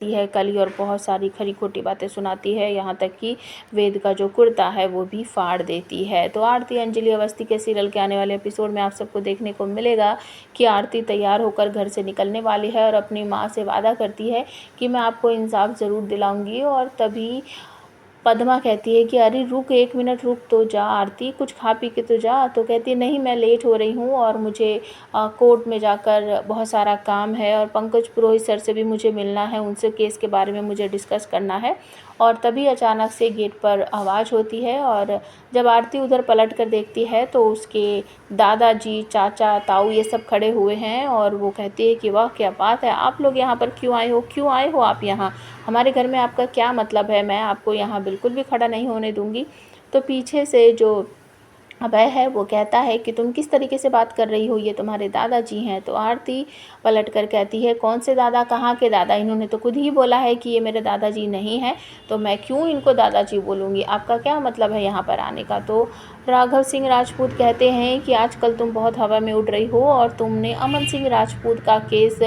है कली और बहुत सारी खरी खोटी बातें सुनाती है, यहाँ तक कि वेद का जो कुर्ता है वो भी फाड़ देती है। तो आरती अंजलि अवस्थी के सीरियल के आने वाले एपिसोड में आप सबको देखने को मिलेगा कि आरती तैयार होकर घर से निकलने वाली है और अपनी माँ से वादा करती है कि मैं आपको इंसाफ ज़रूर दिलाऊंगी। और तभी पद्मा कहती है कि अरे रुक, 1 मिनट रुक तो जा आरती, कुछ खा पी के तो जा। तो कहती है नहीं, मैं लेट हो रही हूँ और मुझे कोर्ट में जाकर बहुत सारा काम है और पंकज पुरोहित सर से भी मुझे मिलना है, उनसे केस के बारे में मुझे डिस्कस करना है। और तभी अचानक से गेट पर आवाज़ होती है और जब आरती उधर पलट कर देखती है तो उसके दादाजी, चाचा, ताऊ ये सब खड़े हुए हैं और वो कहती है कि वाह क्या बात है, आप लोग यहाँ पर क्यों आए हो, क्यों आए हो आप यहाँ, हमारे घर में आपका क्या मतलब है, मैं आपको यहाँ बिल्कुल भी खड़ा नहीं होने दूँगी। तो पीछे से जो अभय है वो कहता है कि तुम किस तरीके से बात कर रही हो, ये तुम्हारे दादाजी हैं। तो आरती पलट कर कहती है कौन से दादा, कहाँ के दादा, इन्होंने तो खुद ही बोला है कि ये मेरे दादाजी नहीं हैं, तो मैं क्यों इनको दादाजी बोलूँगी, आपका क्या मतलब है यहाँ पर आने का। तो राघव सिंह राजपूत कहते हैं कि आजकल तुम बहुत हवा में उड़ रही हो और तुमने अमन सिंह राजपूत का केस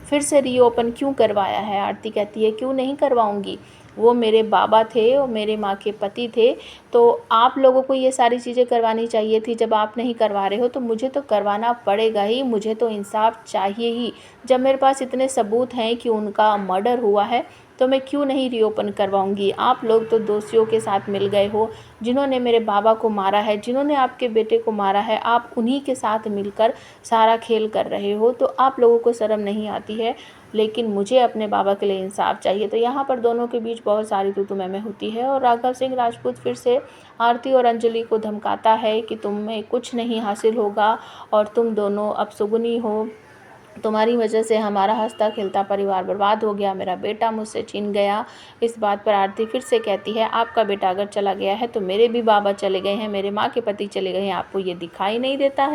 फिर से रीओपन क्यों करवाया है। आरती कहती है क्यों नहीं करवाऊँगी, वो मेरे बाबा थे और मेरे माँ के पति थे, तो आप लोगों को ये सारी चीज़ें करवानी चाहिए थी। जब आप नहीं करवा रहे हो तो मुझे तो करवाना पड़ेगा ही, मुझे तो इंसाफ चाहिए ही। जब मेरे पास इतने सबूत हैं कि उनका मर्डर हुआ है तो मैं क्यों नहीं रीओपन करवाऊंगी। आप लोग तो दोषियों के साथ मिल गए हो, जिन्होंने मेरे बाबा को मारा है, जिन्होंने आपके बेटे को मारा है, आप उन्हीं के साथ मिलकर सारा खेल कर रहे हो, तो आप लोगों को शर्म नहीं आती है। लेकिन मुझे अपने बाबा के लिए इंसाफ चाहिए। तो यहाँ पर दोनों के बीच बहुत सारी तू मैं होती है और राघव सिंह राजपूत फिर से आरती और अंजलि को धमकाता है कि तुम्हें कुछ नहीं हासिल होगा और तुम दोनों अपशगुनी हो, तुम्हारी वजह से हमारा हंसता खेलता परिवार बर्बाद हो गया, मेरा बेटा मुझसे छीन गया। इस बात पर आरती फिर से कहती है आपका बेटा अगर चला गया है तो मेरे भी बाबा चले गए हैं, मेरे माँ के पति चले गए हैं, आपको ये दिखाई नहीं देता है।